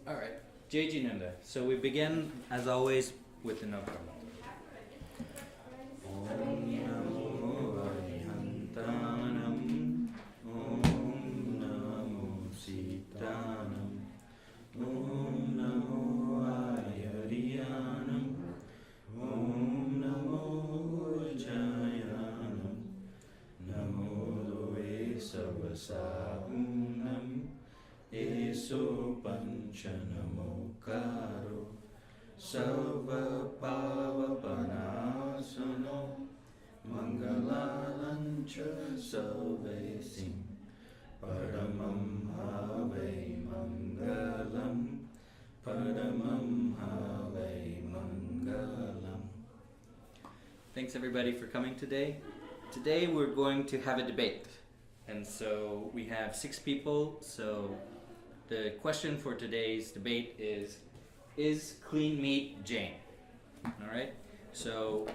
All right, Jai Nanda. So we begin, as always, with the Navram. Om Namo Arihantanam. Om Namo Sitanam. Om Namo Ayariyanam. Om Namo Jayanam. Namo Loe Savasaunam. Eso Panchanamo Karo Sarva Pava Panasano Mangalalancha Salvesim Paramam Have Mangalam Paramam Have Mangalam. Thanks everybody for coming today. Today we're going to have a debate. And so we have 6 people, so the question for today's debate is clean meat Jain? Alright? So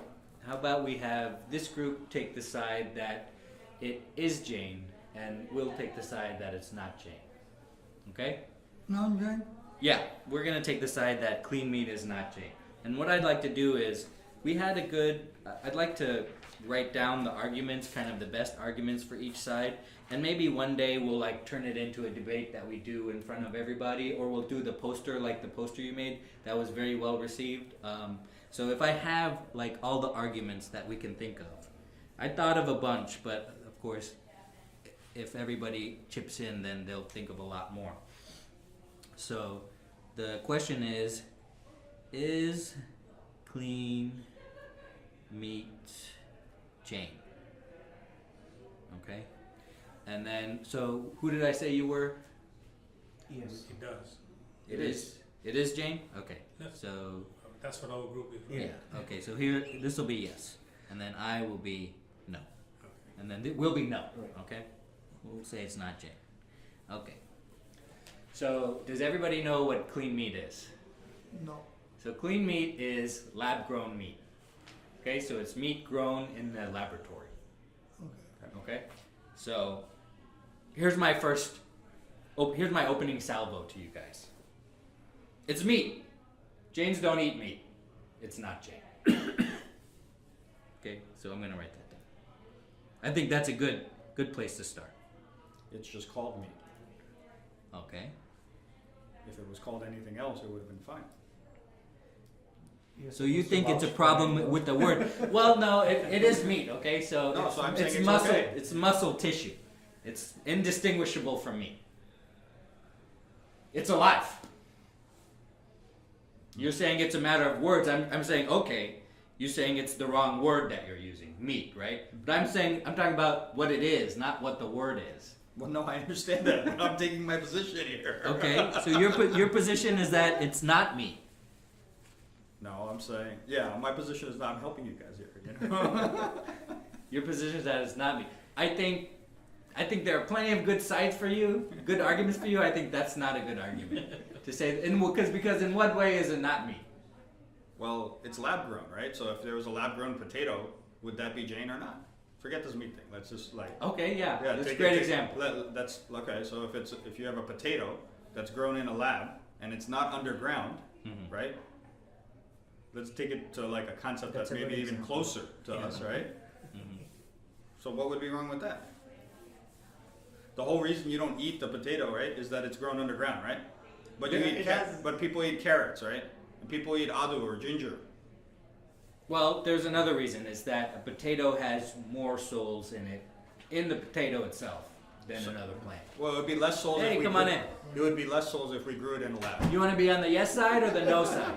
how about we have this group take the side that it is Jain, and we'll take the side that it's not Jain. Okay? Non-Jain? Yeah, we're going to take the side that clean meat is not Jain. And what I'd like to do is, I'd like to write down the arguments, kind of the best arguments for each side, and maybe one day we'll like turn it into a debate that we do in front of everybody, or we'll do the poster like the poster you made that was very well received. So if I have like all the arguments that we can think of, I thought of a bunch, but of course if everybody chips in, then they'll think of a lot more. So the question is clean meat Jain? Okay. And then, so who did I say you were? Yes, it does. It is Jain? Okay. Yeah. So That's what our group is. yeah. Okay. So here, this will be yes, and then I will be no, Okay. and then we'll be no. Okay. We'll say it's not Jain. Okay. So does everybody know what clean meat is? No. So clean meat is lab-grown meat. Okay. So it's meat grown in the laboratory. Okay. Okay. So here's my opening salvo to you guys. It's meat. Jains don't eat meat. It's not Jain. Okay, so I'm gonna write that down. I think that's a good place to start. It's just called meat. Okay. If it was called anything else, it would have been fine. So you think it's a problem with the word? Well, no, it is meat. Okay, so No, so I'm saying it's muscle. okay. It's muscle tissue. It's indistinguishable from meat. It's alive. You're saying it's a matter of words. I'm saying okay. You're saying it's the wrong word that you're using, meat, right? But I'm talking about what it is, not what the word is. Well, no, I understand that. But I'm taking my position here. Okay, so your position is that it's not meat. No, I'm saying, yeah, my position is not. I'm helping you guys here. You know? Your position is that it's not meat. I think there are plenty of good sides for you, good arguments for you. I think that's not a good argument to say, because in what way is it not meat? Well, it's lab grown, right? So if there was a lab grown potato, would that be Jain or not? Forget this meat thing. Let's just like. Okay, yeah, that's a take great it- example. That's okay. So if you have a potato that's grown in a lab and it's not underground, Mhm. right? Let's take it to like a concept that's, That's a maybe good even example. closer to Yeah. us, right? Mhm. So what would be wrong with that? The whole reason you don't eat the potato, right, is that it's grown underground, right? But you Yeah, eat it has- but people eat carrots, right? And people eat adu or ginger. Well, there's another reason, is that a potato has more souls in it, in the potato itself, than another plant. Well, it would be less souls. Hey, if we come grew, on in. It would be less souls if we grew it in a lab. You want to be on the yes side or the no side?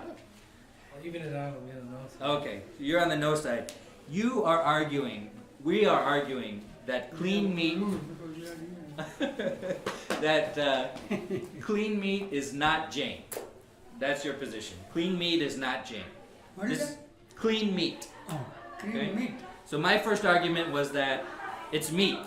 I'll even it out, you know. Okay, so you're on the no side. We are arguing that clean meat, clean meat is not Jain. That's your position. Clean meat is not Jain. What is it? Clean meat. Oh, clean Okay. meat. So my first argument was that it's meat,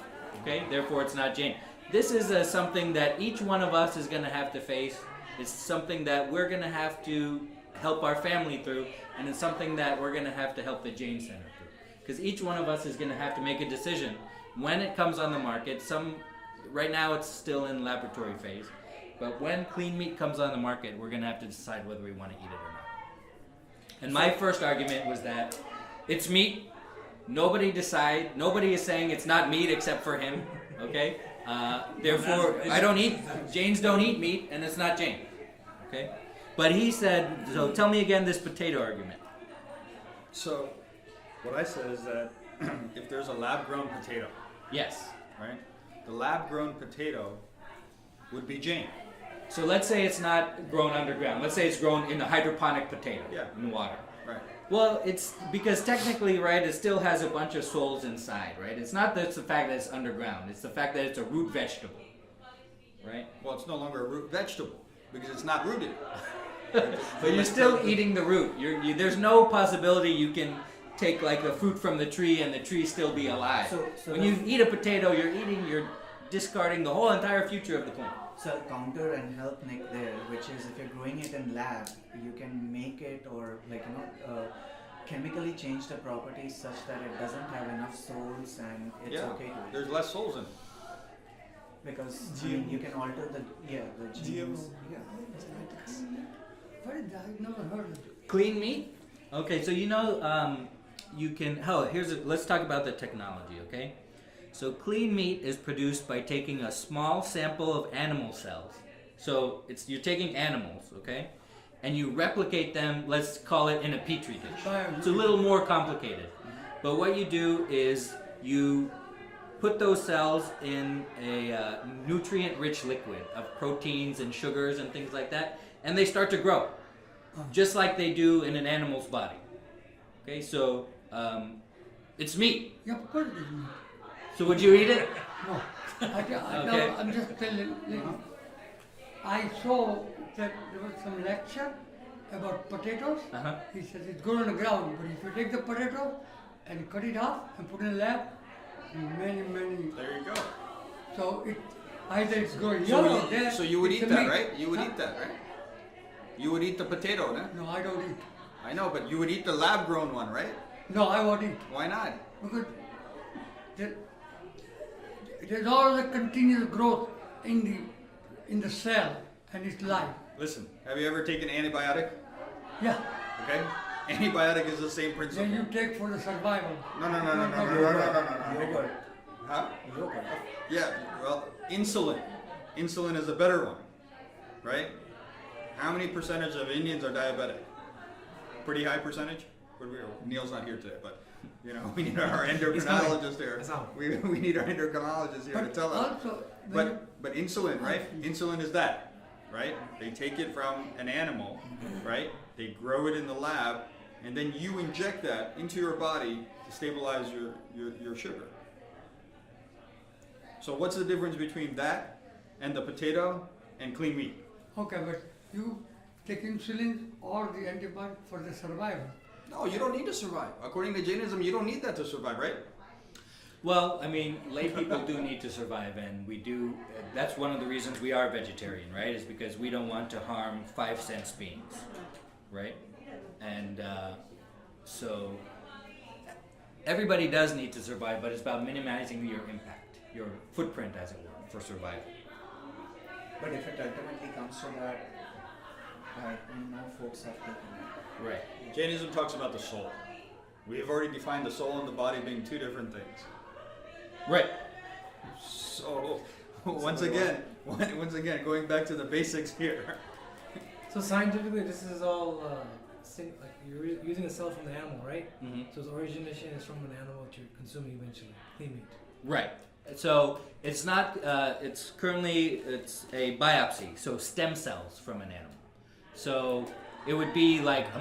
okay? Therefore, it's not Jain. This is something that each one of us is going to have to face. It's something that we're going to have to help our family through, and it's something that we're going to have to help the Jain Center through. Because each one of us is going to have to make a decision when it comes on the market. Right now it's still in laboratory phase. But when clean meat comes on the market, we're gonna have to decide whether we want to eat it or not. And my first argument was that it's meat. Nobody is saying it's not meat except for him. Okay. Therefore, I don't eat. Jains don't eat meat, and it's not Jain. Okay. But he said. So tell me again this potato argument. So, what I said is that if there's a lab-grown potato, Yes. right, the lab-grown potato would be Jain. So let's say it's not grown underground. Let's say it's grown in a hydroponic potato. Yeah. In water. Right. Well, it's because technically, right, it still has a bunch of souls inside, right? It's not that it's the fact that it's underground. It's the fact that it's a root vegetable, right? Well, it's no longer a root vegetable because it's not rooted. But you're still eating the root. There's no possibility you can take like the fruit from the tree and the tree still be alive. So when you eat a potato, you're discarding the whole entire future of the plant. So I'll counter and help Nick there, which is if you're growing it in lab, you can make it or chemically change the properties such that it doesn't have enough souls and it's Yeah. okay to eat. There's less souls in it. Because I mean, you can alter the genes. Yeah, genetics. What is that? I've never heard of it. Clean meat? Okay, so you can. Let's talk about the technology, okay? So clean meat is produced by taking a small sample of animal cells. So you're taking animals, okay? And you replicate them, let's call it in a petri dish. It's a little more complicated. But what you do is you put those cells in a nutrient-rich liquid of proteins and sugars and things like that, and they start to grow, just like they do in an animal's body. Okay, so it's meat. Yeah, of course it is meat. So would you eat it? No. Okay. I'm just telling you. I saw that there was some lecture about potatoes. Uh-huh. He said it's grown on the ground, but if you take the potato and cut it off and put it in a lab, many. There you go. So it either it's growing So here or you, there. so you would it's eat a that, meat. right? You would Huh? eat that, right? You would eat the potato, no? No, I don't eat. I know, but you would eat the lab-grown one, right? No, I won't eat Why not? because there's all the continuous growth in the cell and its life. Listen, have you ever taken antibiotic? Yeah. Okay? Antibiotic is the same principle. Then you take for the survival. No. Yogurt. Huh? Yogurt. Yeah, well, insulin. Insulin is a better one, right? How many percentage of Indians are diabetic? Pretty high percentage? Neil's not here today, but we need our endocrinologist here. We need our endocrinologist here to tell us. Also, But insulin, right? Insulin is that, right? They take it from an animal, right? They grow it in the lab, and then you inject that into your body to stabilize your sugar. So what's the difference between that and the potato and clean meat? okay, but you take insulin or the antibiotic for the survival. No, you don't need to survive. According to Jainism, you don't need that to survive, right? Well, I mean, lay people do need to survive, and we do. That's one of the reasons we are vegetarian, right? Is because we don't want to harm 5-cent beans, right? And so everybody does need to survive, but it's about minimizing your impact, your footprint, as it were, for survival. But if it ultimately comes to that, folks have taken it. Right. Jainism talks about the soul. We have already defined the soul and the body being two different things. Right. So, once again, going back to the basics here. So scientifically, this is all like you're using a cell from the animal, right? Mm-hmm. So its origination is from an animal that you're consuming eventually, clean meat. Right. So it's not. It's a biopsy. So stem cells from an animal. So it would be like a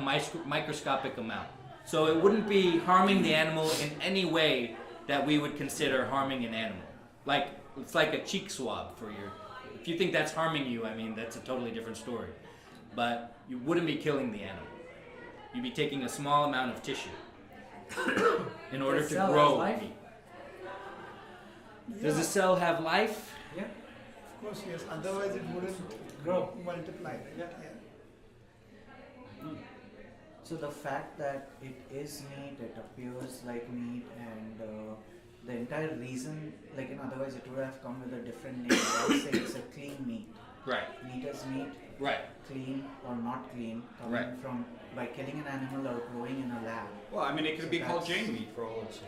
microscopic amount. So it wouldn't be harming the animal in any way that we would consider harming an animal. Like it's like a cheek swab for your. If you think that's harming you, I mean that's a totally different story. But you wouldn't be killing the animal. You'd be taking a small amount of tissue in order The to cell has grow life? meat. Does the cell have life? Yeah. Of course, yes. Otherwise, it wouldn't Grow. multiply. Yeah. So the fact that it is meat, it appears like meat, and the entire reason, otherwise it would have come with a different name. I would say it's a clean meat. Right. Meat is meat, Right. clean or not clean, coming Right. from by killing an animal or growing in a lab. Well, I mean, it could So be called that's- Jain meat for all its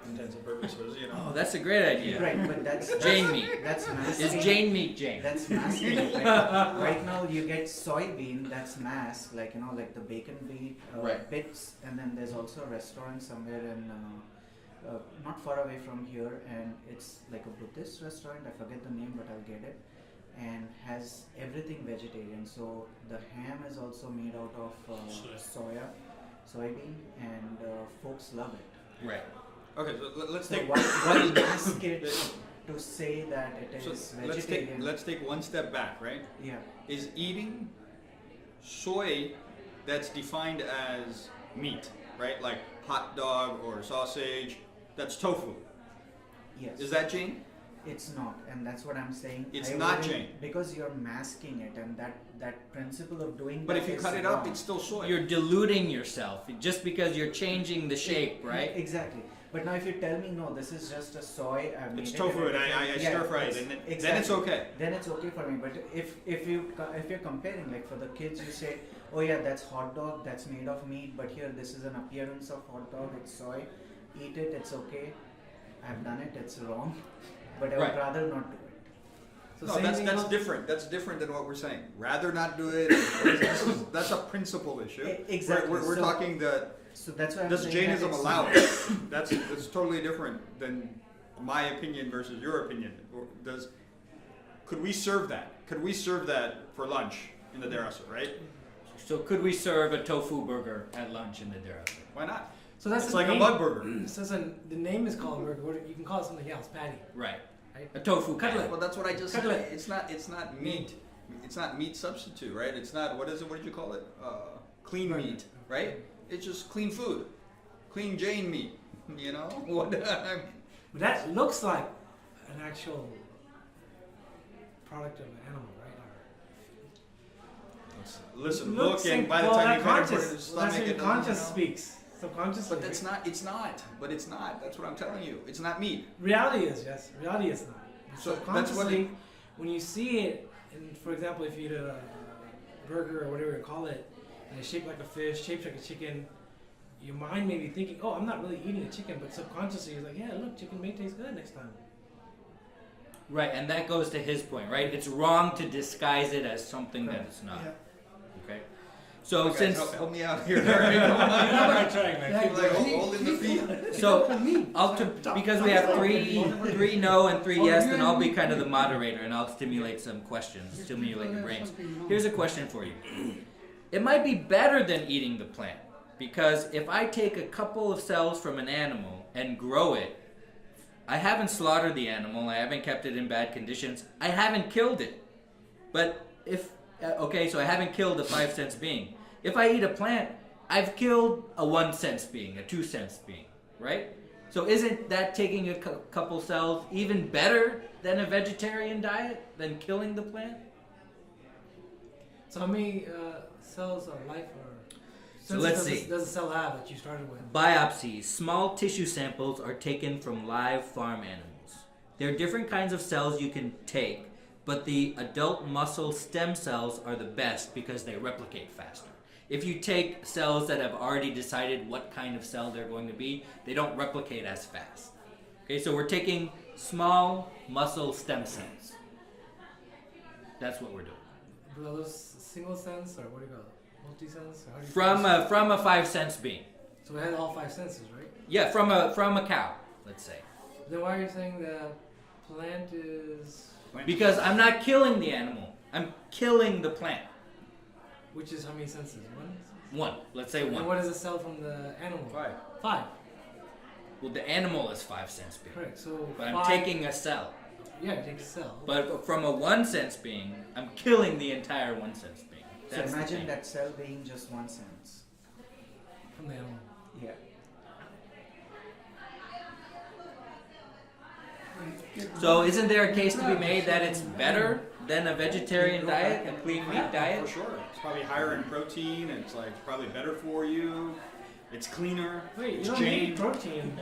intents and purposes, you know. Oh, that's a great idea. Right, but that's Jain meat. That's Is masking. Jain meat Jain? That's masking. Like, right now you get soybean that's masked, like you know, like the bacon Right. bits, and then there's also a restaurant somewhere in not far away from here, and it's like a Buddhist restaurant. I forget the name, but I'll get it. And has everything vegetarian. So the ham is also made out of soybean, and folks love it. Right. Okay, so let's So take why mask it to say that it so is let's vegetarian? take one step back, right? Yeah. Is eating soy that's defined as meat, right? Like hot dog or sausage, that's tofu. Yes. Is that Jain? It's not, and that's what I'm saying. It's I not wouldn't- Jain. because you're masking it, and that principle of doing. But that if you is cut it up, wrong. it's still soy. You're diluting yourself just because you're changing the shape, right? Exactly. But now, if you tell me no, this is just a soy. I've made It's it tofu, in a and I different- stir fry it, it's- and then exactly. it's okay. Then it's okay for me. But if you're comparing, like for the kids, you say, oh yeah, that's hot dog, that's made of meat, but here this is an appearance of hot dog, it's soy. Eat it, it's okay. I've done it, it's wrong. But I would Right. rather not do it. So No, same that's thing that's goes- different. That's different than what we're saying. Rather not do it. That's a principle issue. Exactly. We're So- talking that So that's why I'm does saying Jainism that it's allow not- it? That's totally different than my opinion versus your opinion. Or could we serve that? Could we serve that for lunch in the derasa, right? So could we serve a tofu burger at lunch in the derasa? Why not? So that's It's the like a name. mud burger. So the name is called burger. You can call it something else, patty. Right. Right. A tofu Cutlet. Well, that's what I just Cutlet. said. It's not meat. It's not meat substitute, right? It's not what is it? What did you call it? Clean Right. meat, right? It's just clean food, clean Jain meat. You know what? But that looks like an actual product of an animal, right? Listen, Looks look, and like- by the well, time that you cut it, put it in conscious- the well, stomach, that's what it your doesn't, conscious you know. speaks. Subconsciously. But that's not. It's not. But it's not. That's what I'm telling you. It's not meat. Reality is, yes. Reality is not. So that's what Subconsciously, when you see it, and for example, if you eat a burger or whatever you call it, and it's shaped like a fish, shaped like a chicken, your mind may be thinking, oh, I'm not really eating a chicken, but subconsciously you're like, yeah, look, chicken may taste good next time. Right, and that goes to his point, right? It's wrong to disguise it as something that it's not. Okay. So Guys, since help me out here. I'm trying, man. Keep like holding the feet. so because we have three no and three yes, then I'll be kind of the moderator and I'll stimulate some questions, stimulate your brains. Here's a question for you. It might be better than eating the plant because if I take a couple of cells from an animal and grow it, I haven't slaughtered the animal, I haven't kept it in bad conditions, I haven't killed it. But if okay, so I haven't killed a 5 cents being. If I eat a plant, I've killed a 1 cent being, a 2 cents being, right? So isn't that taking a couple cells even better than a vegetarian diet than killing the plant? So how many cells of life or So senses let's does see. does a cell have that you started with? Biopsies. Small tissue samples are taken from live farm animals. There are different kinds of cells you can take, but the adult muscle stem cells are the best because they replicate faster. If you take cells that have already decided what kind of cell they're going to be, they don't replicate as fast. Okay, so we're taking small muscle stem cells. That's what we're doing. Are those single sense or what do you call it? Multi-sense? Or how do you From a 5 cents being. So it had all 5 senses, right? Yeah, from a cow, let's say. Then why are you saying the plant is, Because I'm not killing the animal. I'm killing the plant. which is how many senses? One? One. Let's say And one. what is the cell from the animal? 5. 5. Well, the animal is 5 cents being. Correct. So But I'm five- taking a cell. Yeah, you take a cell. But from a 1 cent being, I'm killing the entire 1 cent being. So That's the imagine thing. that cell being just 1 cent. From the animal. Yeah. So isn't there a case to be made that it's better than a vegetarian diet, a clean meat For diet? sure. It's probably higher in protein. It's like probably better for you. It's cleaner. Wait, you It's don't Jain. need protein.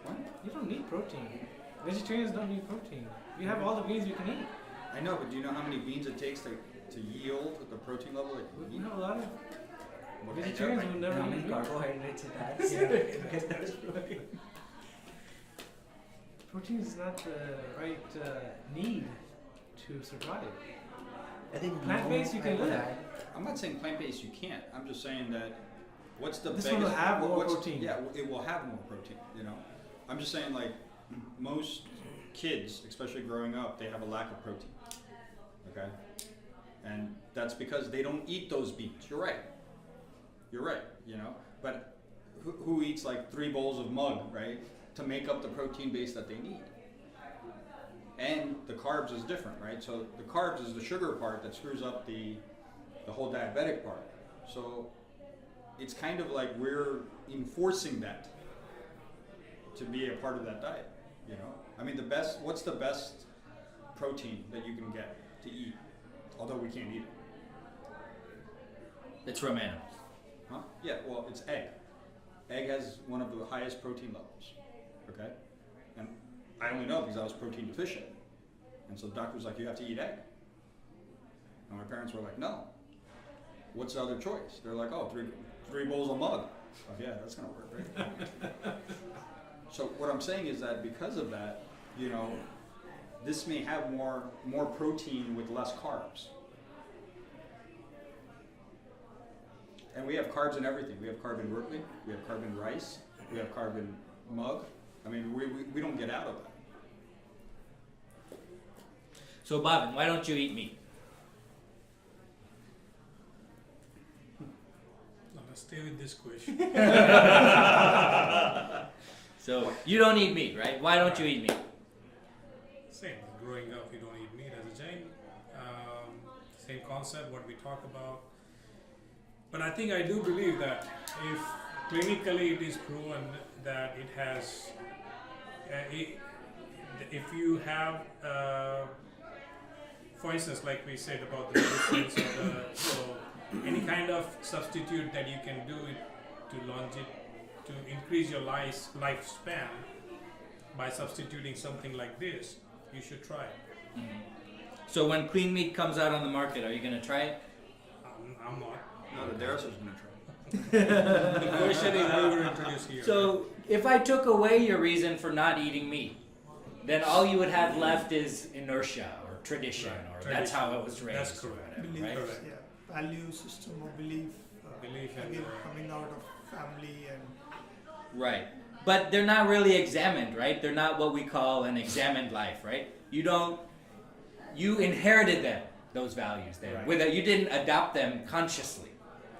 What? You don't need protein. Vegetarians don't need protein. You have all the beans you can eat. I know, but do you know how many beans it takes to yield the protein level that you You need? know, a lot of Well, vegetarians will never How eat many meat. carbohydrates it adds? Yeah, get that protein. Protein is not the right need to survive. I think Plant-based, you can live. I'm not saying plant-based you can't. I'm just saying that what's the This biggest... one will have more what's- protein. Yeah, it will have more protein, you know? I'm just saying, like, most kids, especially growing up, they have a lack of protein, okay? And that's because they don't eat those beans. You're right. You're right, you know? But who eats, like, 3 bowls of mug, right, to make up the protein base that they need? And the carbs is different, right? So the carbs is the sugar part that screws up the whole diabetic part. So it's kind of like we're enforcing that to be a part of that diet, you know? I mean, what's the best protein that you can get to eat, although we can't eat it? It's from animals. Huh? Yeah, well, it's egg. Egg has one of the highest protein levels, okay? And I only know because I was protein deficient. And so the doctor was like, you have to eat egg. And my parents were like, no. What's the other choice? They're like, oh, three bowls of mug. Oh, yeah, that's gonna work, right? So what I'm saying is that because of that, you know, this may have more protein with less carbs. And we have carbs in everything. We have carb in roti, we have carb in rice, we have carb in mug. I mean, we don't get out of that. So, Bhavin, why don't you eat meat? Now, let's stay with this question. So, you don't eat meat, right? Why don't you eat meat? Same. Growing up, we don't eat meat as a Jain. Same concept, what we talk about. But I think I do believe that if clinically it is proven that it has, if you have, for instance, like we said about the medicines or so any kind of substitute that you can do it to increase your lifespan by substituting something like this, you should try it. Mm-hmm. So, when clean meat comes out on the market, are you going to try it? I'm not. No, the Darius is gonna try. The question is how you introduce here. So, if I took away your reason for not eating meat, then all you would have left is inertia or tradition, Right. or that's how it was raised. That's or correct. whatever, Belief, right? Correct. yeah, value system of belief. Belief and, again, coming out of family and Right. But they're not really examined, right? They're not what we call an examined life, right? You inherited them, those values then. Right. You didn't adopt them consciously,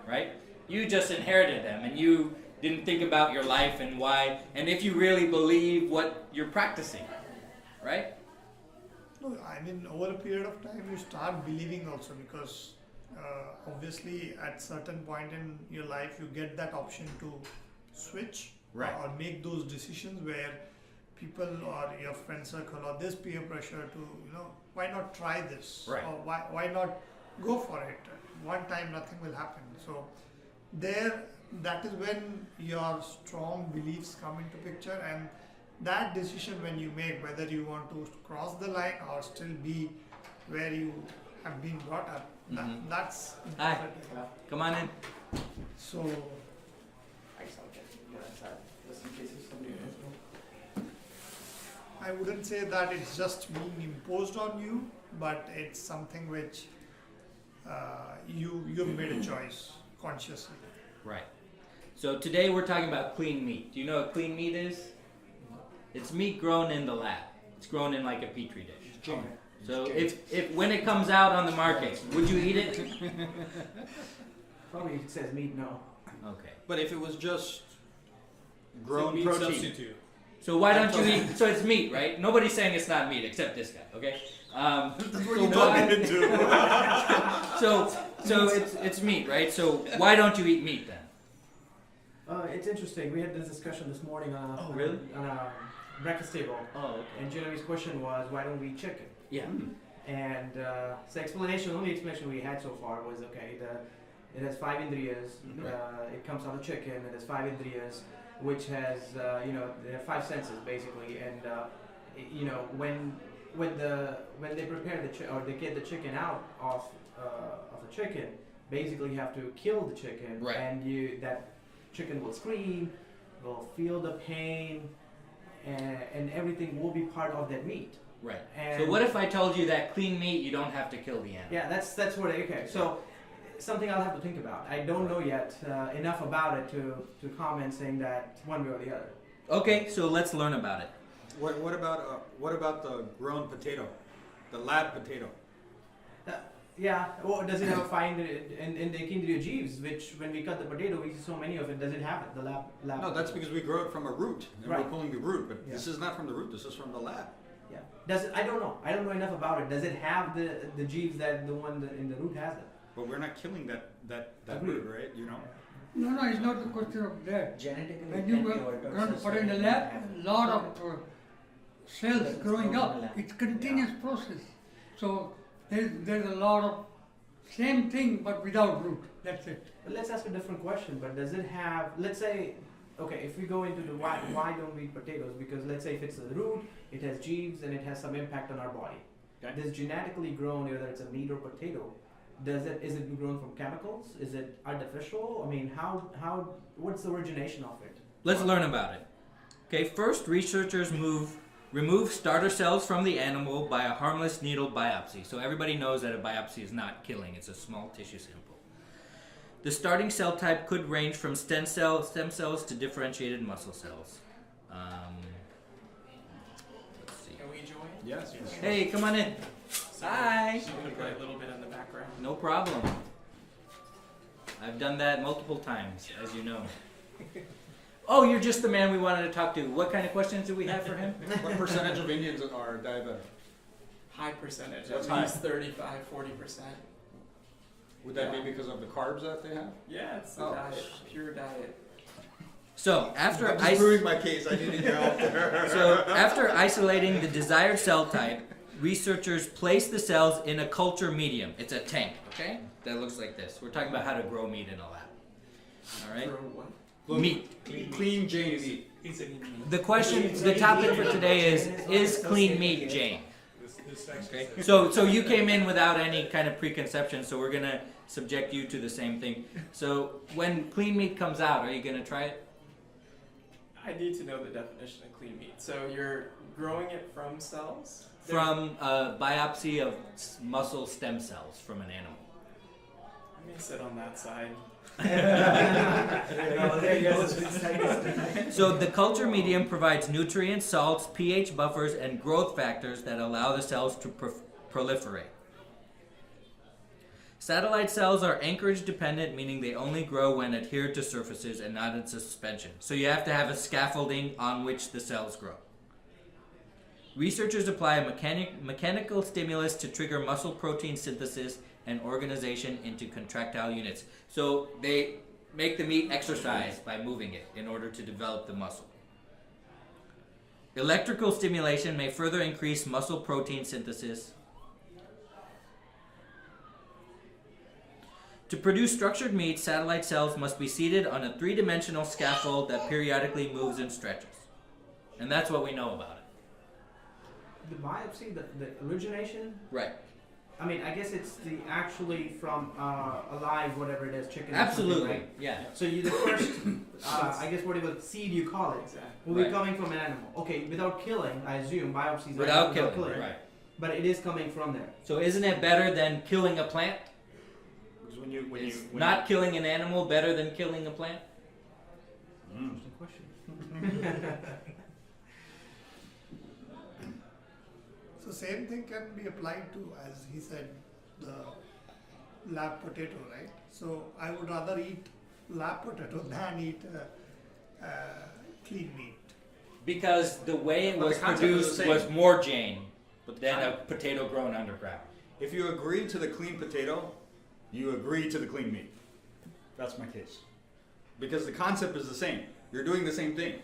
right? You just inherited them, and you didn't think about your life and why, and if you really believe what you're practicing, right? no, I mean over a period of time you start believing also because obviously at certain point in your life you get that option to switch Right. or make those decisions where people or your friend circle or this peer pressure to why not try this Right. or why not go for it, one time nothing will happen. So that is when your strong beliefs come into picture, and that decision when you make whether you want to cross the line or still be where you have been brought up, Mhm. that's Hi. important. Come on in. So I wouldn't say that it's just being imposed on you, but it's something which you've made a choice consciously. Right. So today we're talking about clean meat. Do you know what clean meat is? It's meat grown in the lab. It's grown in like a petri dish. So if when it comes out on the market, would you eat it? Probably if it says meat, no. Okay. But if it was just It's a grown meat protein, substitute. So why don't you eat? So it's meat, right? Nobody's saying it's not meat except this guy. Okay. So it's meat, right? So why don't you eat meat then? It's interesting. We had this discussion this morning on Oh, really? on a breakfast table, Oh, okay. and Jeremy's question was, why don't we eat chicken? Yeah. And the only explanation we had so far was, okay, it has 5 indriyas. It comes out of chicken. It has 5 indriyas, which has they have 5 senses basically, and when when they prepare or they get the chicken out of a chicken, basically you have to kill the chicken, Right. and that chicken will scream, will feel the pain, and everything will be part of that meat. Right. And So what if I told you that clean meat, you don't have to kill the animal? Yeah, that's what. Okay, so something I'll have to think about. I don't know yet enough about it to comment saying that one way or the other. Okay, so let's learn about it. What about the grown potato, the lab potato? Yeah, well, does it have a find in the Kindria jeeves, which when we cut the potato, we see so many of it. Does it have it? The lab. No, that's because we grow it from a root, and Right. we're pulling the root. But Yeah. this is not from the root. This is from the lab. Yeah. Does it? I don't know. I don't know enough about it. Does it have the jeeves that the one in the root has it? But we're not killing that Agreed. root, right? You know. No, it's not the question of that. Genetically, When it you can be go altered, going to so put in the it lab, can a lot of cells growing up. lab. It's continuous process. So there's a lot of same thing but without root. That's it. But let's ask a different question. But does it have? Let's say, okay, if we go into the why don't we eat potatoes? Because let's say if it's a root, it has jeeves and it has some impact on our body. Okay. This genetically grown, whether it's a meat or potato, is it grown from chemicals? Is it artificial? I mean, what's the origination of it? Let's learn about it. Okay, first researchers remove starter cells from the animal by a harmless needle biopsy. So everybody knows that a biopsy is not killing, it's a small tissue sample. The starting cell type could range from stem cells to differentiated muscle cells. Let's see. Can we join? Yes. Hey, come on in. Hi. She can play a little bit in the background. No problem. I've done that multiple times, as you know. Oh, you're just the man we wanted to talk to. What kind of questions do we have for him? What percentage of Indians are diabetic? High percentage, What's at least 35, 40%. Would that be because of the carbs that they have? Yeah, it's the Oh. diet, pure diet. So after I'm just proving my case. I needed your help there. So after isolating the desired cell type, researchers place the cells in a culture medium. It's a tank, okay? That looks like this. We're talking about how to grow meat in a lab. All right? For what? Meat. Clean Jain meat. It's a meat. The question, the topic for today is clean meat Jain? Okay. So you came in without any kind of preconception, so we're gonna subject you to the same thing. So when clean meat comes out, are you gonna try it? I need to know the definition of clean meat. So you're growing it from cells? From a biopsy of muscle stem cells from an animal. Let me sit on that side. So the culture medium provides nutrients, salts, pH buffers, and growth factors that allow the cells to proliferate. Satellite cells are anchorage dependent, meaning they only grow when adhered to surfaces and not in suspension. So you have to have a scaffolding on which the cells grow. Researchers apply a mechanical stimulus to trigger muscle protein synthesis and organization into contractile units. So they make the meat exercise by moving it in order to develop the muscle. Electrical stimulation may further increase muscle protein synthesis. To produce structured meat, satellite cells must be seated on a three-dimensional scaffold that periodically moves and stretches. And that's what we know about it. The biopsy, the origination. Right. I mean, I guess it's the actually from alive, whatever it is, chicken. or Absolutely. something, right? Yeah. So you the first, I guess what it was, seed you call it, Exactly. will be Right. coming from an animal. Okay, without killing, I assume biopsies are Without killing. Right. but it is coming from there. So isn't it better than killing a plant? Because when Is not killing an animal better than killing a plant? Interesting question. So same thing can be applied to, as he said, the lab potato, right? So I would rather eat lab potato than eat clean meat. Because the way it But was the concept is produced the same. was more Jain than a potato grown underground. If you agree to the clean potato, you agree to the clean meat. That's my case. Because the concept is the same. You're doing the same thing,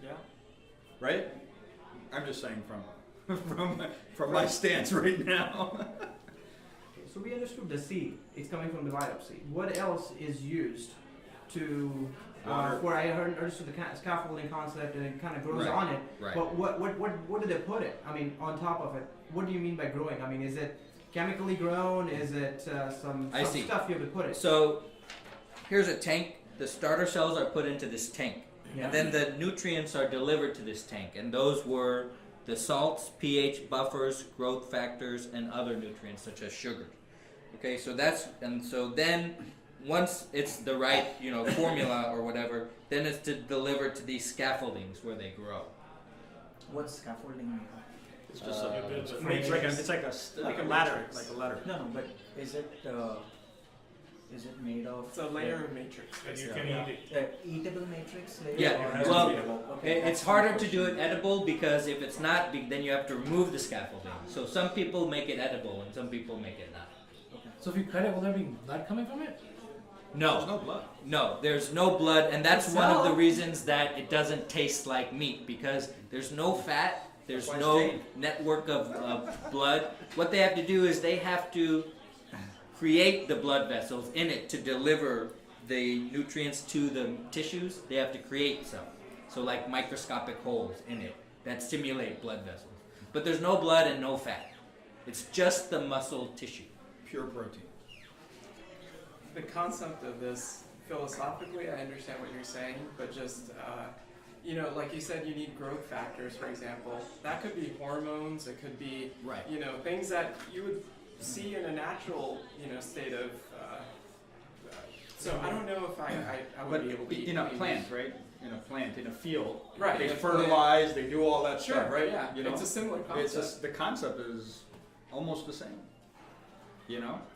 Yeah. right? I'm just saying from my stance right now. Okay, so we understood the seed. It's coming from the biopsy. What else is used to Water. for I understood the scaffolding concept and it kind of grows Right. on it. Right. But what do they put it? I mean, on top of it. what do you mean by growing? I mean, is it chemically grown? Is it some I see. stuff you have to put it? So here's a tank. The starter cells are put into this tank. Yeah. And then the nutrients are delivered to this tank. And those were the salts, pH buffers, growth factors, and other nutrients such as sugar. Okay, so then once it's the right, formula or whatever, then it's delivered to these scaffoldings where they grow. What's scaffolding made of? It's just Uh, a, it's it's like a ladder, like a ladder. No, but is it made of It's a layer of matrix. And you basically. can eat it. eatable matrix layer? Yeah, or has well, to be edible? Okay, It's that's harder my to do it question. edible because if it's not, then you have to remove the scaffolding. So some people make it edible and some people make it not. So if you cut it, will there be blood coming from it? There's no blood. No, there's no blood, and that's one of the reasons that it doesn't taste like meat because there's no fat, there's That's why no it's Jain. network of blood. What they have to do is they have to create the blood vessels in it to deliver the nutrients to the tissues. They have to create some, so like microscopic holes in it that simulate blood vessels. But there's no blood and no fat. It's just the muscle tissue. Pure protein. The concept of this philosophically, I understand what you're saying, but just like you said, you need growth factors, for example. That could be hormones. It could be Right. Things that you would see in a natural state of. So I don't know if I would But be able to eat in a clean plant, meat. right? In a plant, in a field, Right, they in a fertilize, they do all that Sure, stuff, right? yeah, it's a similar concept. It's just, the concept is almost the same.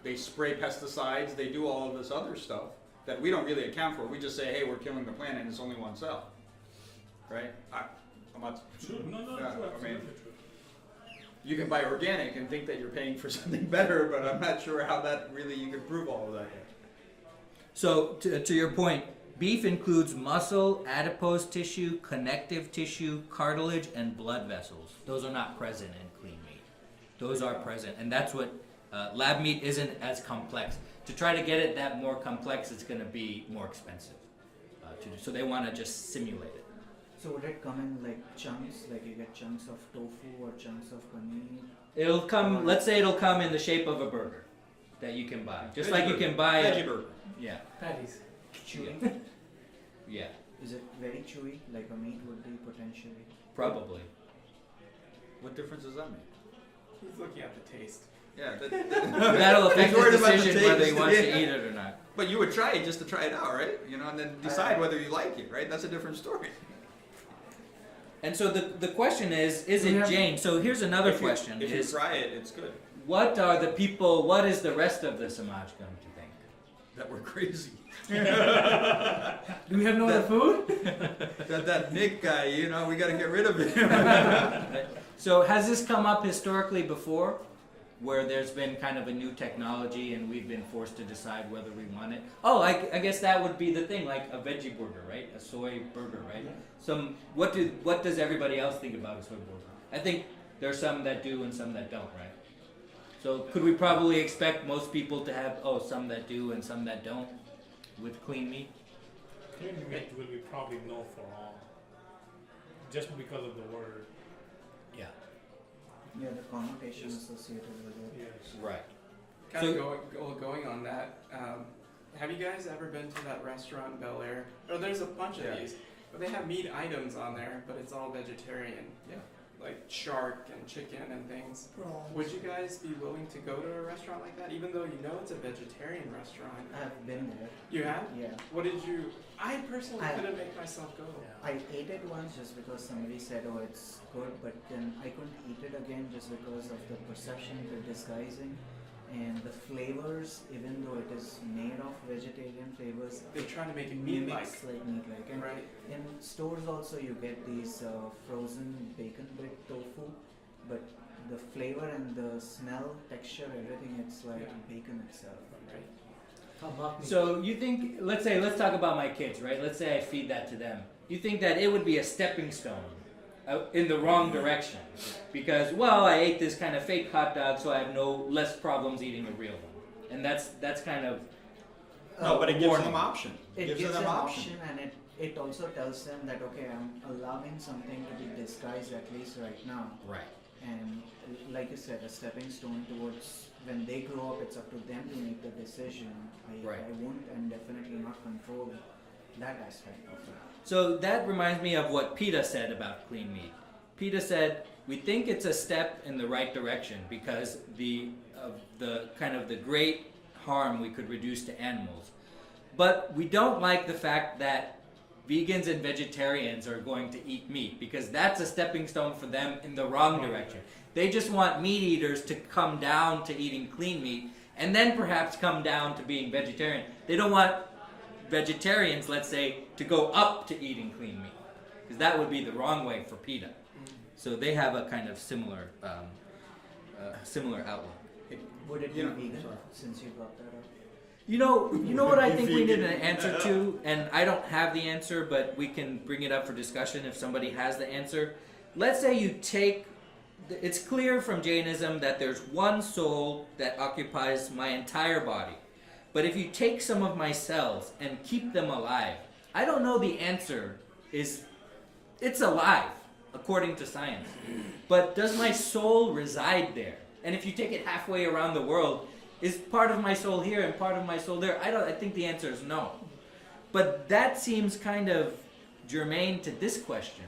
They spray pesticides, they do all of this other stuff that we don't really account for. We just say, hey, we're killing the planet and it's only one cell, right? I'm not. True. No, Yeah, true, I mean, absolutely true. You can buy organic and think that you're paying for something better, but I'm not sure how that really you can prove all of that yet. So, to your point, beef includes muscle, adipose tissue, connective tissue, cartilage, and blood vessels. Those are not present in clean meat. Those are present, and that's what lab meat isn't as complex. To try to get it that more complex, it's going to be more expensive to do. So they want to just simulate it. So would it come in like chunks, like you get chunks of tofu or chunks of paneer? It'll come. Let's say it'll come in the shape of a burger that you can buy, just like you can buy Veggie burger. Yeah, Patties. Chewy? yeah, Is it very chewy, like a meat would be potentially? probably. What difference does that make? He's looking at the taste. Yeah, That'll affect He's worried his about the decision whether he taste, wants yeah. to eat it or not. but you would try it just to try it out, right? And then decide whether you like it, right? That's a different story. And so the question is We it have- Jane? So here's another If you- question: If you is try it, it's good. what are the people? What is the rest of the Samaj going to think? That we're crazy. Do we have no other food? that Nick guy, we got to get rid of him. So has this come up historically before, where there's been kind of a new technology and we've been forced to decide whether we want it? Oh, I guess that would be the thing, like a veggie burger, right? A soy burger, right? What does everybody else think about a soy burger? I think there's some that do and some that don't, right? So could we probably expect most people to have some that do and some that don't with clean meat? Clean meat will be probably no for all, just because of the word. Yeah. Yeah, the connotation Yes. associated with it. Yes. Right. Kind So- of going on that. Have you guys ever been to that restaurant in Bel Air? Oh, there's a bunch of Yeah. these, but they have meat items on there, but it's all vegetarian. Yeah. Like shark and chicken and things. Prawns. Would you guys be willing to go to a restaurant like that, even though you know it's a vegetarian restaurant? I've been there. You have? Yeah. What did you? I personally I- couldn't make myself go. I ate it once just because somebody said, oh, it's good, but then I couldn't eat it again just because of the perception, the disguising, and the flavors, even though it is made of vegetarian flavors, They're trying to make it meat-like. mimics like meat-like. And Right. in stores also you get these frozen bacon bit tofu, but the flavor and the smell, texture, everything, it's like Yeah. bacon itself. Right. So you think, let's talk about my kids, right? Let's say I feed that to them. You think that it would be a stepping stone in the wrong direction because, well, I ate this kind of fake hot dog, so I have less problems eating a real one, and that's kind of No, but it gives warning. them option. It gives them them option. option, and it also tells them that okay, I'm allowing something to be disguised at least right now. right. and like you said, a stepping stone towards when they grow up, it's up to them to make the decision. Right. I won't and definitely not control that aspect of it. So that reminds me of what PETA said about clean meat. PETA said, we think it's a step in the right direction because of the kind of the great harm we could reduce to animals. But we don't like the fact that vegans and vegetarians are going to eat meat because that's a stepping stone for them in the wrong direction. They just want meat eaters to come down to eating clean meat and then perhaps come down to being vegetarian. They don't want vegetarians, let's say, to go up to eating clean meat because that would be the wrong way for PETA. So they have a kind of similar outlook. Would it be You know, vegan, sorry. since you brought that up? You know what I think we need an answer to, and I don't have the answer, but we can bring it up for discussion if somebody has the answer. Let's say you take, it's clear from Jainism that there's one soul that occupies my entire body. But if you take some of my cells and keep them alive, I don't know the answer is, it's alive, according to science. But does my soul reside there? And if you take it halfway around the world, is part of my soul here and part of my soul there? I think the answer is no. But that seems kind of germane to this question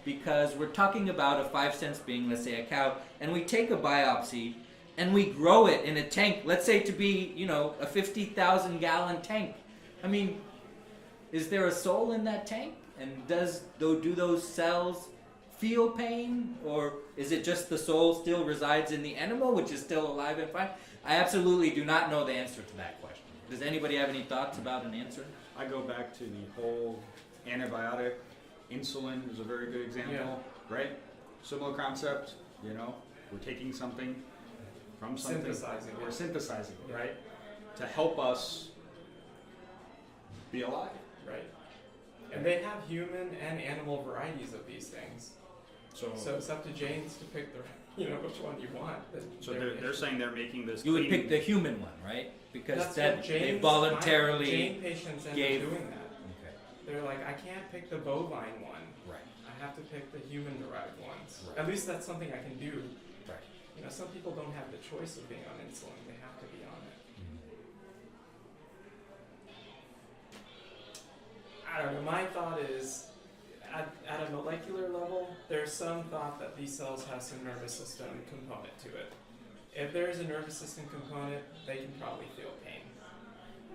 because we're talking about a 5 cents being, let's say, a cow, and we take a biopsy and we grow it in a tank, let's say to be, a 50,000 gallon tank. I mean, is there a soul in that tank? And do those cells feel pain? Or is it just the soul still resides in the animal, which is still alive and fine? I absolutely do not know the answer to that question. Does anybody have any thoughts about an answer? I go back to the whole antibiotic. Insulin is a very good example, right? Similar concept, we're taking something from something. Synthesizing We're it. synthesizing it, right? To help us be alive. Right. And they have human and animal varieties of these things. So it's up to Jains to pick which one you want. So they're saying they're making this. You would clean- pick the human one, right? Because That's that what they Jain voluntarily patients end gave. up doing that. Okay. They're like, I can't pick the bovine one. Right. I have to pick the human-derived ones. Right. At least that's something I can do. Right. Some people don't have the choice of being on insulin. They have to be on it. I don't know. My thought is, at a molecular level, there's some thought that these cells have some nervous system component to it. If there's a nervous system component, they can probably feel pain.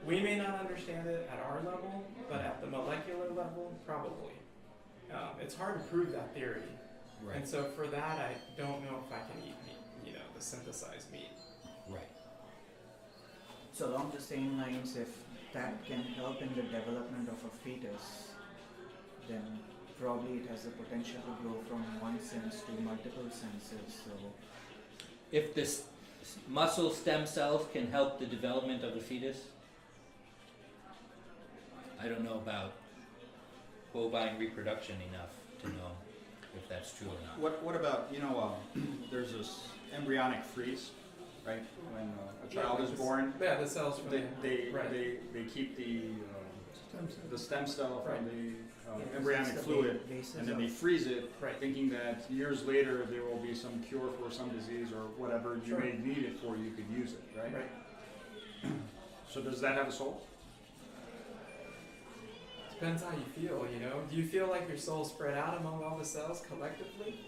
We may not understand it at our level, but at the molecular level, probably. It's hard to prove that theory. Right. And so for that, I don't know if I can eat meat, the synthesized meat. Right. So along the same lines, if that can help in the development of a fetus, then probably it has the potential to grow from one sense to multiple senses. So If this muscle stem cells can help the development of a fetus, I don't know about bovine reproduction enough to know if that's true or not. What about there's this embryonic freeze, right? When a child is born, Yeah, the cells from they keep the stem cell from the embryonic the fluid, basis and then of- they freeze it, Right. thinking that years later there will be some cure for some disease or whatever you Sure. may need it for. You could use it, right? Right. So does that have a soul? Depends how you feel, Do you feel like your soul's spread out among all the cells collectively?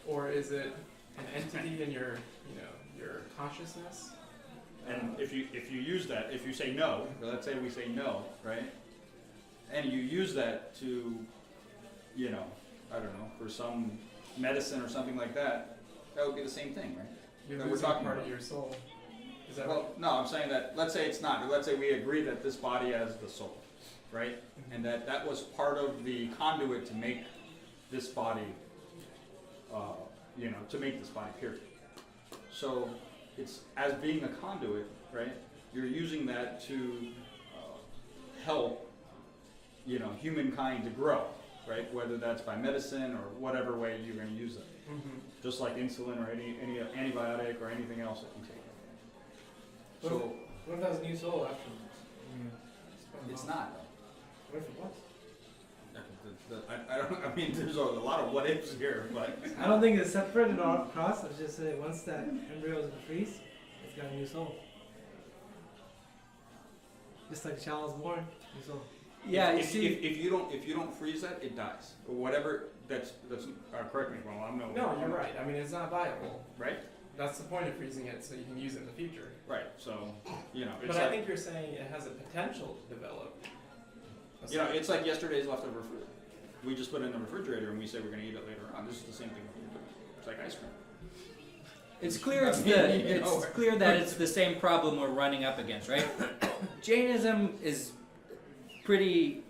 Or is it an entity in your consciousness? And if you use that, if you say no, or let's say we say no, right? And you use that to, I don't know, for some medicine or something like that, that would be the same thing, right? You're that we're losing talking part about. of your soul. Is that Well, no, I'm saying that, let's say it's not, but let's say we agree that this body has the soul, right? And that was part of the conduit to make this body, to make this body, period. So it's, as being a conduit, right, you're using that to help, humankind to grow, right? Whether that's by medicine or whatever way you're going to use it. Mm-hmm. Just like insulin or any antibiotic or anything else that you take. So What if it has a new soul after? it's not. What if it was? I don't. I mean, there's a lot of what ifs here, but I don't think it's separated all across. It's just that once that embryo is in the freeze, it's got a new soul. Just like a child is born, new soul. Yeah, you if, see, if you don't freeze that, it dies. Or whatever. That's correct me. Well, I'm no. No, you're right. I mean, it's not viable. Right. That's the point of freezing it, so you can use it in the future. Right. So, you know, it's But like, I think you're saying it has a potential to develop. you know, it's like yesterday's leftover food. We just put it in the refrigerator and we say we're going to eat it later on. This is the same thing we're doing. It's like ice cream. it's clear You know. it's clear that it's the same problem we're running up against, right? Jainism is pretty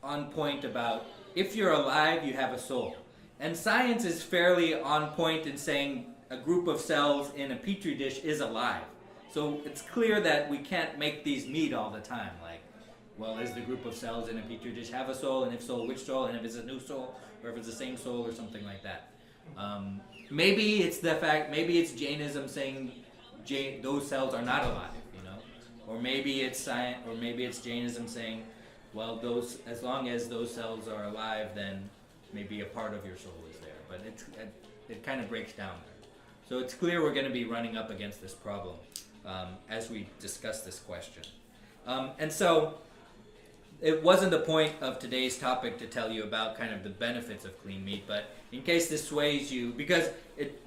on point about if you're alive, you have a soul. And science is fairly on point in saying a group of cells in a petri dish is alive. So it's clear that we can't make these meet all the time. Like, well, is the group of cells in a petri dish have a soul? And if so, which soul? And if it's a new soul, or if it's the same soul, or something like that. Maybe it's the fact. Maybe it's Jainism saying those cells are not alive. You know, or maybe it's science, or maybe it's Jainism saying, well, those as long as those cells are alive, then maybe a part of your soul is there. But it kind of breaks down there. So it's clear we're going to be running up against this problem as we discuss this question. And so it wasn't the point of today's topic to tell you about kind of the benefits of clean meat, but in case this sways you, because it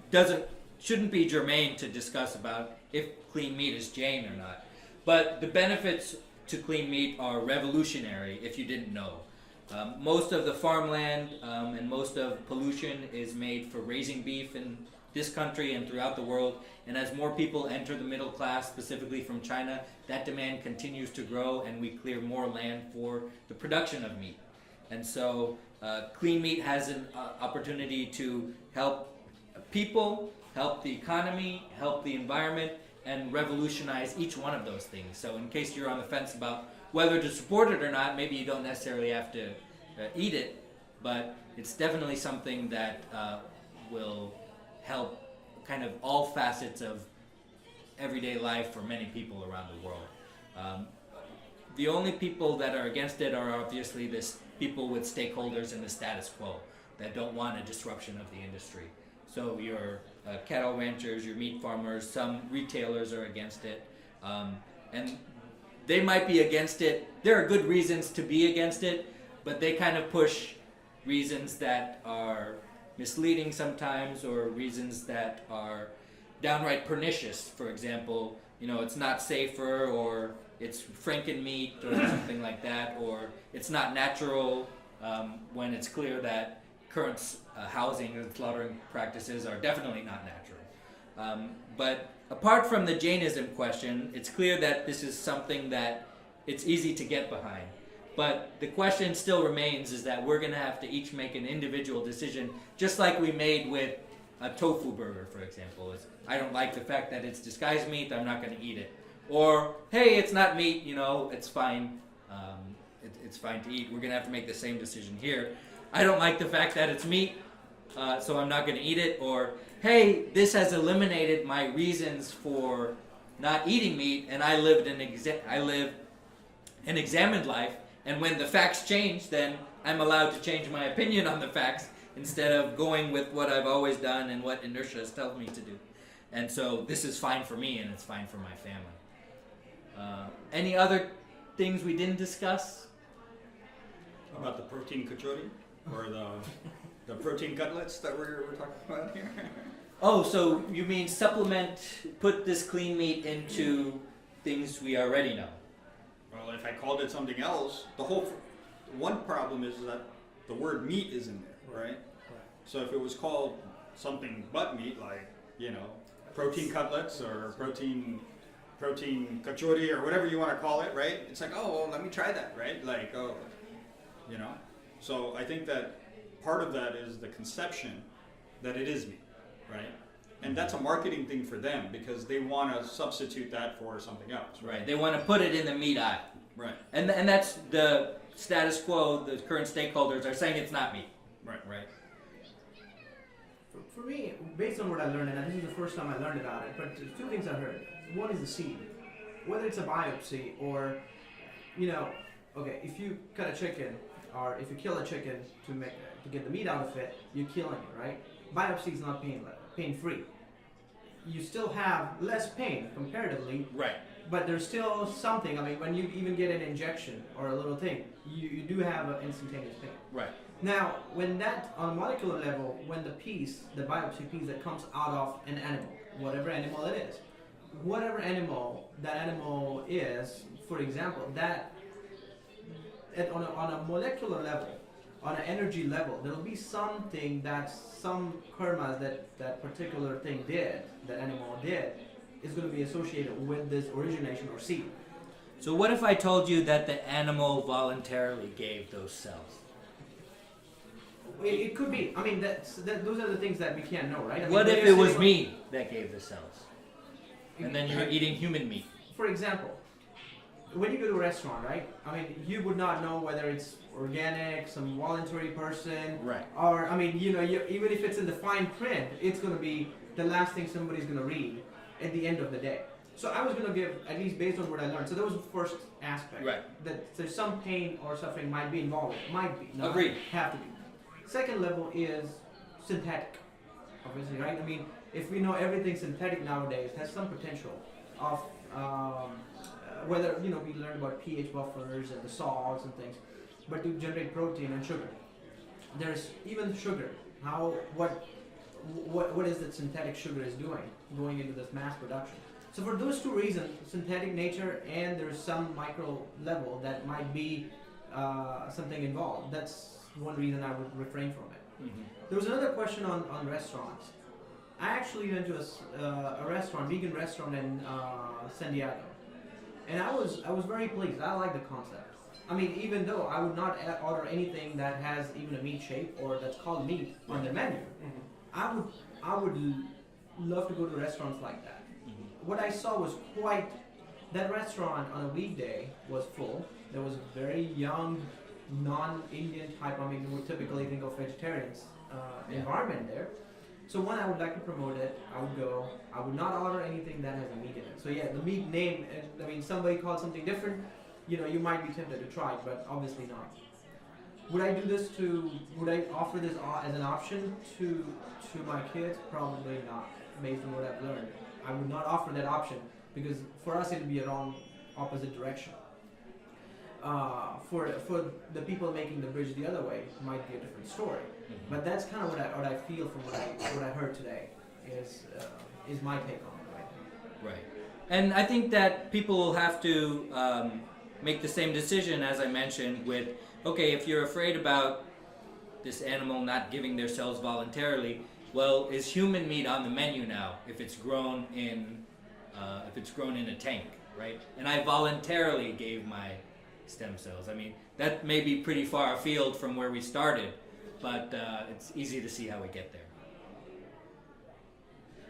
shouldn't be germane to discuss about if clean meat is Jain or not. But the benefits to clean meat are revolutionary if you didn't know. Most of the farmland and most of pollution is made for raising beef in this country and throughout the world. And as more people enter the middle class, specifically from China, that demand continues to grow and we clear more land for the production of meat. And so clean meat has an opportunity to help people, help the economy, help the environment, and revolutionize each one of those things. So in case you're on the fence about whether to support it or not, maybe you don't necessarily have to eat it, but it's definitely something that will help kind of all facets of everyday life for many people around the world. The only people that are against it are obviously this people with stakeholders in the status quo that don't want a disruption of the industry. So your cattle ranchers, your meat farmers, some retailers are against it. And they might be against it. There are good reasons to be against it, but they kind of push reasons that are misleading sometimes, or reasons that are downright pernicious. For example, you know, it's not safer, or it's Franken meat, or something like that, or it's not natural, when it's clear that current housing and slaughtering practices are definitely not natural. But apart from the Jainism question, it's clear that this is something that it's easy to get behind. But the question still remains is that we're going to have to each make an individual decision, just like we made with a tofu burger, for example. I don't like the fact that it's disguised meat, I'm not going to eat it. Or, hey, it's not meat, you know, it's fine. It's fine to eat. We're going to have to make the same decision here. I don't like the fact that it's meat, so I'm not going to eat it. Or, hey, this has eliminated my reasons for not eating meat, and I live an examined life. And when the facts change, then I'm allowed to change my opinion on the facts instead of going with what I've always done and what inertia has told me to do. And so this is fine for me and it's fine for my family. Any other things we didn't discuss? About the protein kachori or the protein cutlets that we're talking about here. Oh, so you mean put this clean meat into things we already know? Well, if I called it something else, one problem is that the word meat is in there, right? So if it was called something but meat, like, you know, protein cutlets or protein kachori or whatever you want to call it, right? It's like, oh, well, let me try that, right? Like, oh, you know? So I think that part of that is the conception that it is meat, right? And that's a marketing thing for them because they want to substitute that for something else, Right. They want to put it in the meat aisle. Right. And that's the status quo. The current stakeholders are saying it's not meat. Right. Right. For me, based on what I learned, and this is the first time I learned about it, but two things I heard. One is the seed. Whether it's a biopsy or, you know, okay, if you cut a chicken, or if you kill a chicken to get the meat out of it, you're killing it, right? Biopsy is not pain free. You still have less pain comparatively, Right. but there's still something. I mean, when you even get an injection or a little thing, you do have an instantaneous pain. Right. Now, when that, on a molecular level, when the biopsy piece that comes out of an animal, whatever animal it is, whatever animal that animal is, for example, that on a molecular level, on an energy level, there will be something that some karmas that particular thing did, that animal did, is going to be associated with this origination or seed. So what if I told you that the animal voluntarily gave those cells? It could be. I mean, those are the things that we can't know, right? I mean, What when if you're it was sitting me that gave the cells? And then you were eating human meat? For example, when you go to a restaurant, right? I mean, you would not know whether it's organic, some voluntary person, Right. or I mean, even if it's in the fine print, it's going to be the last thing somebody's going to read at the end of the day. So I was going to give, at least based on what I learned. So that was the first aspect. Right. That there's some pain or suffering might be involved. Might be. Not Agreed. have to be. Second level is synthetic. Obviously, right? I mean, if we know everything synthetic nowadays has some potential of whether we learn about pH buffers and the salts and things, but to generate protein and sugar. There's even sugar. What is that synthetic sugar is doing going into this mass production? So for those two reasons, synthetic nature and there's some micro level that might be something involved. That's one reason I would refrain from it. Mm-hmm. There was another question on restaurants. I actually went to a restaurant, vegan restaurant in San Diego, and I was very pleased. I like the concept. I mean, even though I would not order anything that has even a meat shape or that's called meat on their menu, I would love to go to restaurants like that. Mm-hmm. What I saw was that restaurant on a weekday was full. There was a very young, non-Indian type, I mean, we would typically think of vegetarians environment there. So one, I would like to promote it. I would go. I would not order anything that has a meat in it. So yeah, the meat name, I mean, somebody called something different, you might be tempted to try it, but obviously not. Would I offer this as an option to my kids? Probably not, based on what I've learned. I would not offer that option because for us it would be a wrong, opposite direction. For the people making the bridge the other way, it might be a different story. Mm-hmm. But that's kind of what I feel from what I heard today is my take on it right now. Right. And I think that people will have to make the same decision as I mentioned with, okay, if you're afraid about this animal not giving their cells voluntarily, well, is human meat on the menu now if it's grown in a tank, right? And I voluntarily gave my stem cells. I mean, that may be pretty far afield from where we started, but it's easy to see how we get there.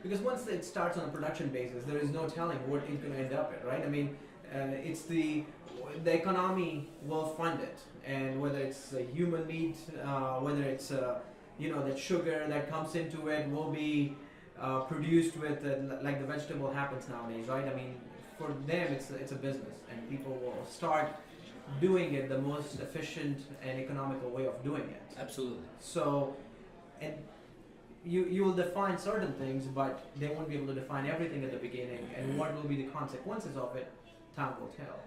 Because once it starts on a production basis, there is no telling what it's going to end up at, right? I mean, it's the economy will fund it, and whether it's human meat, whether it's that sugar that comes into it will be produced with like the vegetable happens nowadays, right? I mean, for them it's a business, and people will start doing it the most efficient and economical way of doing it. Absolutely. So, and you will define certain things, but they won't be able to define everything at the beginning, and what will be the consequences of it, time will tell.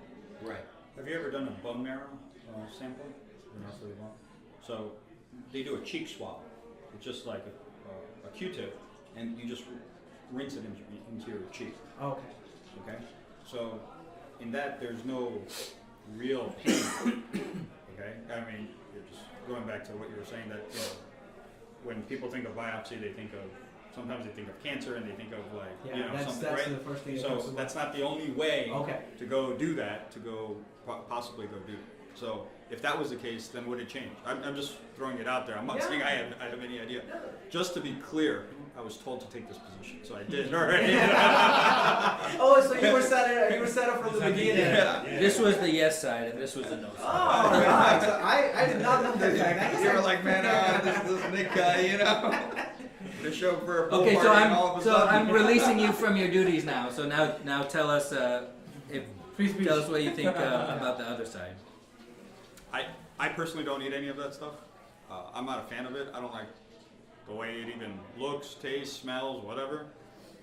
Right. Have you ever done a bone marrow sampling? So they do a cheek swab. It's just like a Q-tip, and you just rinse it into your cheek. Okay. Okay. So in that, there's no real pain. Okay. I mean, you're just going back to what you were saying that when people think of biopsy, they think of sometimes they think of cancer and they think of something, that's right? the first thing. So that's not the only way Okay. to go do that, to go possibly go do it. So if that was the case, then would it change? I'm just throwing it out there. I'm not saying I have any idea. Just to be clear, I was told to take this position, so I did already. Oh, so you were set up from the beginning. Yeah. This was the yes side, and this was the no side. Oh, right. So I did not know that fact. You were like, man, this Nick guy, the show for a pool Okay, party, and all of a sudden. I'm releasing you from your duties now. So now tell us Free speech. tell us what you think about the other side. I personally don't eat any of that stuff. I'm not a fan of it. I don't like the way it even looks, tastes, smells, whatever.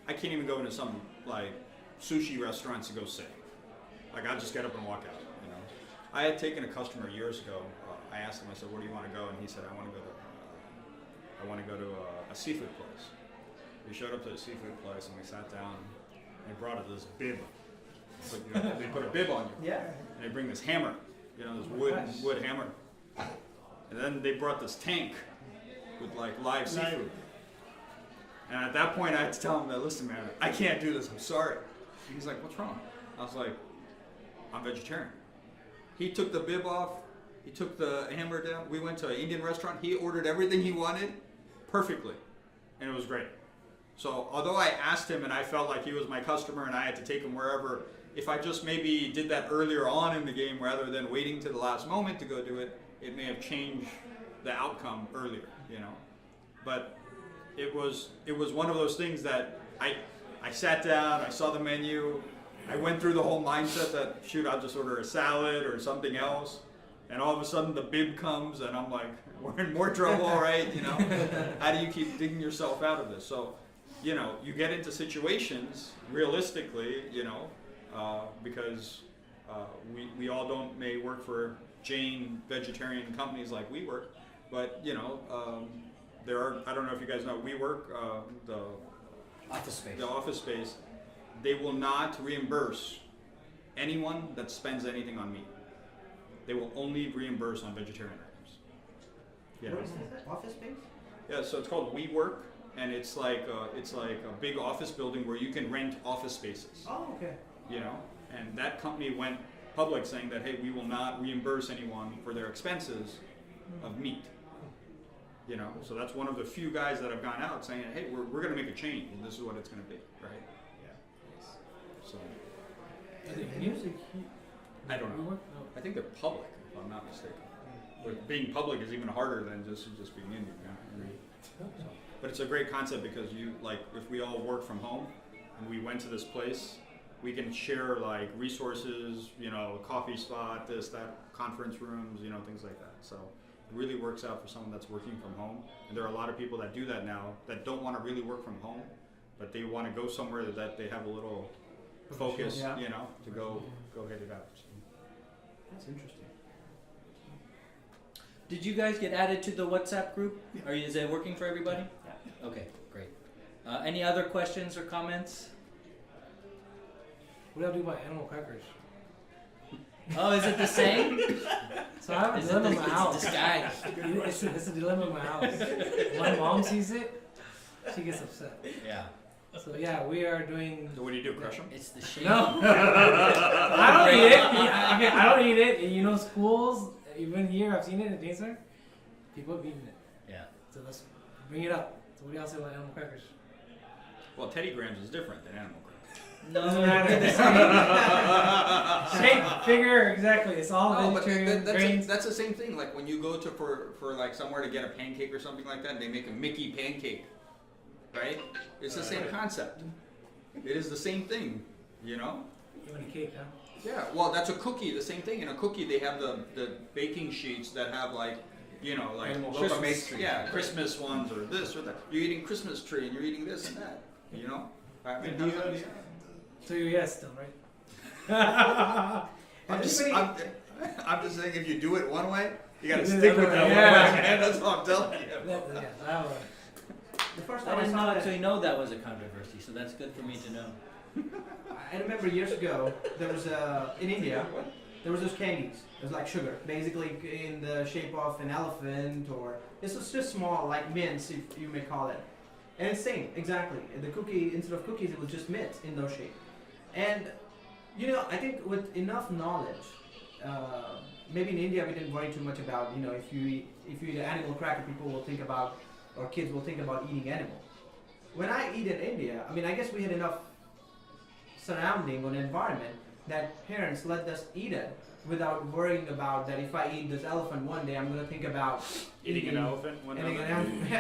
I can't even go into some like sushi restaurants to go sit. Like I just get up and walk out. You know, I had taken a customer years ago. I asked him. I said, "Where do you want to go?" And he said, "I want to go to a seafood place." We showed up to the seafood place and we sat down. And they brought us this bib. They put a bib on you. Yeah. And they bring this hammer. You know, this wood hammer. And then they brought this tank with like live seafood. And at that point, I had to tell him that, listen, man, I can't do this. I'm sorry. And he's like, what's wrong? I was like, I'm vegetarian. He took the bib off. He took the hammer down. We went to an Indian restaurant. He ordered everything he wanted perfectly. And it was great. So although I asked him and I felt like he was my customer and I had to take him wherever, if I just maybe did that earlier on in the game rather than waiting to the last moment to go do it, it may have changed the outcome earlier, you know. But it was one of those things that I sat down, I saw the menu, I went through the whole mindset that shoot, I'll just order a salad or something else, and all of a sudden the bib comes and I'm like, we're in more trouble, right? You know, how do you keep digging yourself out of this? So, you know, you get into situations realistically, you know, because we all may work for Jain vegetarian companies like we work, but you know, there are, I don't know if you guys know, we work the office space, they will not reimburse anyone that spends anything on meat. They will only reimburse on vegetarian items. You know? What is that? Office space? Yeah, so it's called WeWork, and it's like a big office building where you can rent office spaces. Oh, okay. You know, and that company went public saying that, hey, we will not reimburse anyone for their expenses of meat. You know, so that's one of the few guys that have gone out saying, hey, we're going to make a change, and this is what it's going to be, right? Yeah. So. I don't know. I think they're public, if I'm not mistaken. But being public is even harder than just being Indian. Yeah? So, but it's a great concept because if we all work from home and we went to this place, we can share like resources, you know, coffee spot, this, that, conference rooms, you know, things like that. So it really works out for someone that's working from home. And there are a lot of people that do that now that don't want to really work from home, but they want to go somewhere that they have a little focus, you know, to go hit it out. So. That's interesting. Did you guys get added to the WhatsApp group? Yeah. Is it working for everybody? Yeah. Okay, great. Any other questions or comments? What do I do about animal crackers? Oh, is it the same? So I have a dilemma in my house. It's disguised. It's a dilemma in my house. My mom sees it, she gets upset. Yeah. So yeah, we are doing. So what do you do? Crush them? It's the shame. No, I don't eat it. I don't eat it. You know, schools, even here, I've seen it in Jason. People have eaten it. Yeah. So let's bring it up. So what do y'all say about animal crackers? Well, Teddy Grahams is different than animal crackers. No, shape, figure, exactly. It's all vegetarian grains. That's the same thing. Like when you go to for like somewhere to get a pancake or something like that, and they make a Mickey pancake, right? It's the same concept. It is the same thing, you know. You want a cake, huh? Yeah. Well, that's a cookie. The same thing. In a cookie, they have the baking sheets that have like, you know, like Christmas, Christmas ones or this or that. You're eating Christmas tree and you're eating this and that. You know. I mean, so you're yes still, right? I'm just saying, if you do it one way, you got to stick with that one way. Man, that's what I'm telling you. The first I time I didn't saw actually know that was a controversy, so that's good for me to know. I remember years ago, there was in India, there was those candies. It was like sugar, basically in the shape of an elephant, or this was just small, like mints, if you may call it. And it's same, exactly. The cookie, instead of cookies, it was just mint in those shapes. And, you know, I think with enough knowledge, maybe in India we didn't worry too much about, you know, if you eat an animal cracker, people will think about, or kids will think about eating animal. When I eat in India, I mean, I guess we had enough surrounding or environment that parents let us eat it without worrying about that if I eat this elephant one day, I'm going to think about eating an elephant one day.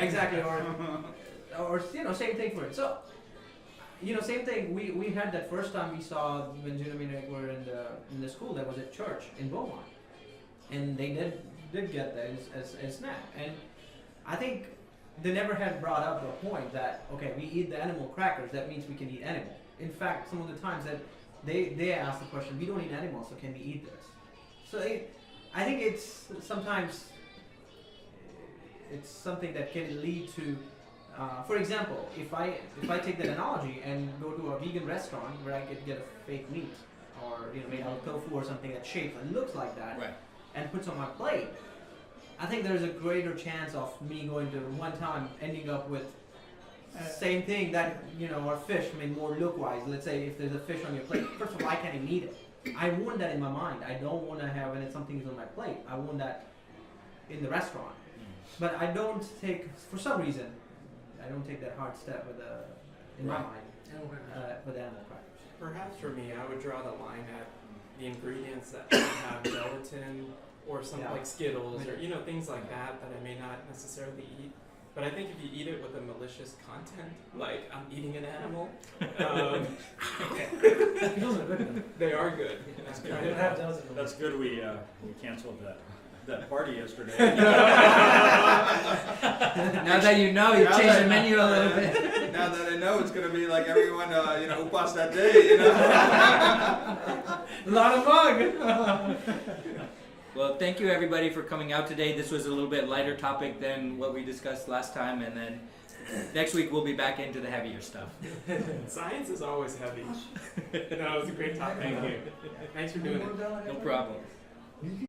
Exactly, or you know, same thing for it. So, you know, same thing. We had that first time we saw when June and I were in the school that was at church in Beaumont, and they did did get there is snack. And I think they never had brought up the point that, okay, we eat the animal crackers, that means we can eat animal. In fact, some of the times that they ask the question, we don't eat animals, so can we eat this? So I think it's sometimes it's something that can lead to, for example, if I take that analogy and go to a vegan restaurant where I could get a fake meat or made out of tofu or something that shapes and looks like that, Right. and puts on my plate, I think there's a greater chance of me going to one time ending up with same thing that or fish. I mean, more look-wise. Let's say if there's a fish on your plate, first of all, I can't even eat it. I want that in my mind. I don't want to have when something's on my plate. I want that in the restaurant. But I don't take, for some reason, I don't take that hard step with in my mind with animal crackers. Perhaps for me, I would draw the line at the ingredients that have gelatin or something like Skittles or things like that I may not necessarily eat. But I think if you eat it with a malicious content, like I'm eating an animal, they are good. That's good. We canceled that party yesterday. Now that you know, you changed the menu a little bit. Now that I know, it's going to be like everyone, who passed that day, A lot of mug. Well, thank you everybody for coming out today. This was a little bit lighter topic than what we discussed last time, and then next week we'll be back into the heavier stuff. Science is always heavy. No, it was a great topic. Thank you. Thanks for doing it. No problem.